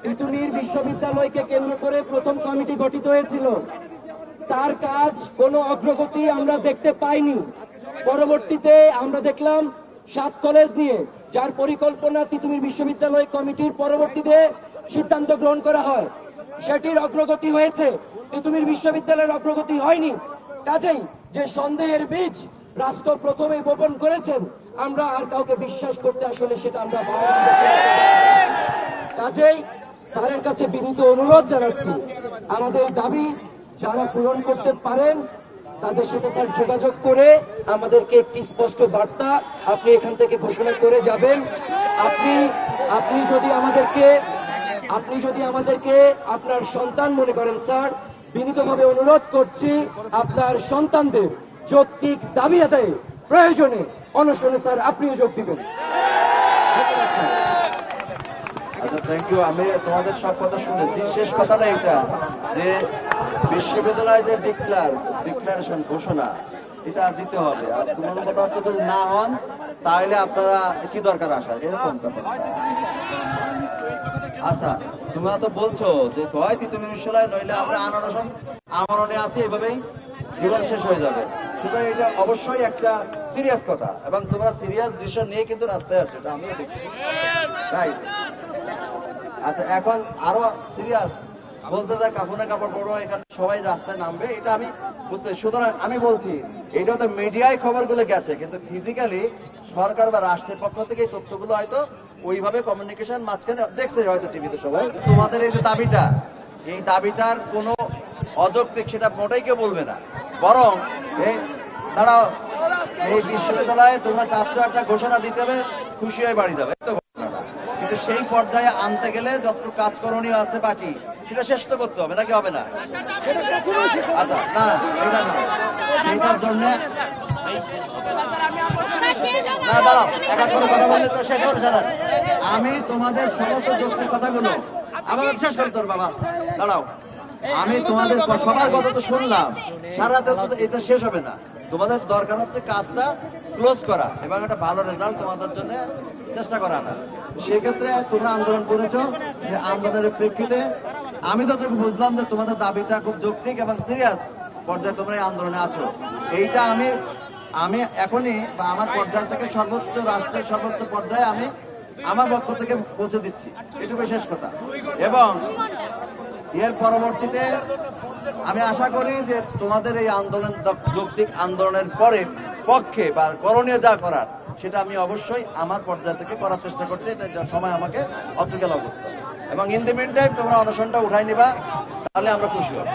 তিতুমির বিশ্ববিদ্যালয়কে কেন্দ্র করে প্রথম কমিটি গঠিত হয়েছিল, তার কাজ কোনো অগ্রগতি আমরা দেখতে পাইনি। পরবর্তীতে আমরা দেখলাম 7 কলেজ নিয়ে যার পরিকল্পনা তিতুমির বিশ্ববিদ্যালয় কমিটির পরবর্তীতে সিদ্ধান্ত গ্রহণ করা হয়, সেটির অগ্রগতি হয়েছে, তিতুমির বিশ্ববিদ্যালয়ের অগ্রগতি হয়নি। কাজেই যে সন্দেহের বীজ রাষ্ট্র প্রথমেই বপন করেছেন, আমরা আর কাউকে বিশ্বাস করতে আসলে সেটা আমরা কাজেই স্যারের কাছে বিনীত অনুরোধ জানাচ্ছি, আমাদের দাবি যারা পূরণ করতে পারেন তাদের সাথে স্যার যোগাযোগ করে আমাদেরকে একটি স্পষ্ট বার্তা আপনি এখান থেকে ঘোষণা করে যাবেন। আপনি যদি আমাদেরকে আপনার সন্তান মনে করেন স্যার, বিনীতভাবে অনুরোধ করছি আপনার সন্তানদের যৌক্তিক দাবি আদায়ে প্রয়োজনে অনশনে স্যার আপনিও যোগ দিবেন। আচ্ছা, থ্যাংক ইউ। আমি তোমাদের সব কথা শুনেছি, শেষ কথাটা এটা যে বিশ্ববিদ্যালয় যে ডিক্লারেশন ঘোষণা এটা দিতে হবে, আর তোমার কথা হচ্ছে যদি না হন তাহলে আপনারা কি দরকার আসা এরকম ব্যাপার। আচ্ছা, তোমরা তো বলছো যে হয় তিতুমির বিশ্ববিদ্যালয় নইলে আমরা আমরণে আছি, এভাবেই জীবন শেষ হয়ে যাবে। সুতরাং এটা অবশ্যই একটা সিরিয়াস কথা এবং তোমরা সিরিয়াস ডিসিশন নিয়ে কিন্তু রাস্তায় আছো, এটা আমিও দেখছি, রাইট? আচ্ছা, এখন আরো সিরিয়াস বলতে যায় কাপড়ে কাপড় পরো, এখানে সবাই রাস্তায় নামবে, এটা আমি বুঝতে। সুতরাং আমি বলছি এটা তো মিডিয়ায় খবরগুলো গেছে, কিন্তু ফিজিক্যালি সরকার বা রাষ্ট্রের পক্ষ থেকে এই তথ্যগুলো হয়তো ওইভাবে কমিউনিকেশন মাঝখানে দেখছে হয়তো টিভিতে সবাই। তোমাদের এই যে দাবিটা, এই দাবিটার কোনো অযৌক্তিক সেটা মোটেই কেউ বলবে না, বরং এই দাঁড়াও, এই বিশ্ববিদ্যালয়ে তোমরা 401টা ঘোষণা দিতে হবে, খুশি হয়ে বাড়ি যাবে, কিন্তু সেই পর্যায়ে আনতে গেলে যতটুকু কাজ করণীয় আছে বাকি সেটা শেষ তো করতে হবে, নাকি হবে না? আচ্ছা, না এটা না, সেইটার জন্য না, দাঁড়াও, এক এক করে কথা বললে তো শেষ হবে সারা। আমি তোমাদের সমস্ত যৌক্তিক কথাগুলো আমাকে শেষ করে তোর বাবা, দাঁড়াও, আমি তোমাদের সবার কথা তো শুনলাম, সারা রাতে তো এটা শেষ হবে না। তোমাদের দরকার হচ্ছে কাজটা ক্লোজ করা এবং একটা ভালো রেজাল্ট তোমাদের জন্য চেষ্টা করা না। সেক্ষেত্রে তোমরা আন্দোলন করেছো, আন্দোলনের প্রেক্ষিতে আমি যতটুকু বুঝলাম যে তোমাদের দাবিটা খুব যৌক্তিক এবং সিরিয়াস পর্যায়ে তোমরা এই আন্দোলনে আছো। এইটা আমি এখনই বা আমার পর্যায় থেকে সর্বোচ্চ রাষ্ট্রের সর্বোচ্চ পর্যায়ে আমি আমার পক্ষ থেকে পৌঁছে দিচ্ছি, এটুকু শেষ কথা। এবং এর পরবর্তীতে আমি আশা করি যে তোমাদের এই আন্দোলন, যৌক্তিক আন্দোলনের পক্ষে বা করণীয় যা করার সেটা আমি অবশ্যই আমার পর্যায় থেকে করার চেষ্টা করছি, এটা সময় আমাকে অত্রুকেলা করতে হবে। এবং ইন দি মিন টাইম তোমরা অনশনটা উঠাই নিবা, তাহলে আমরা খুশি হব।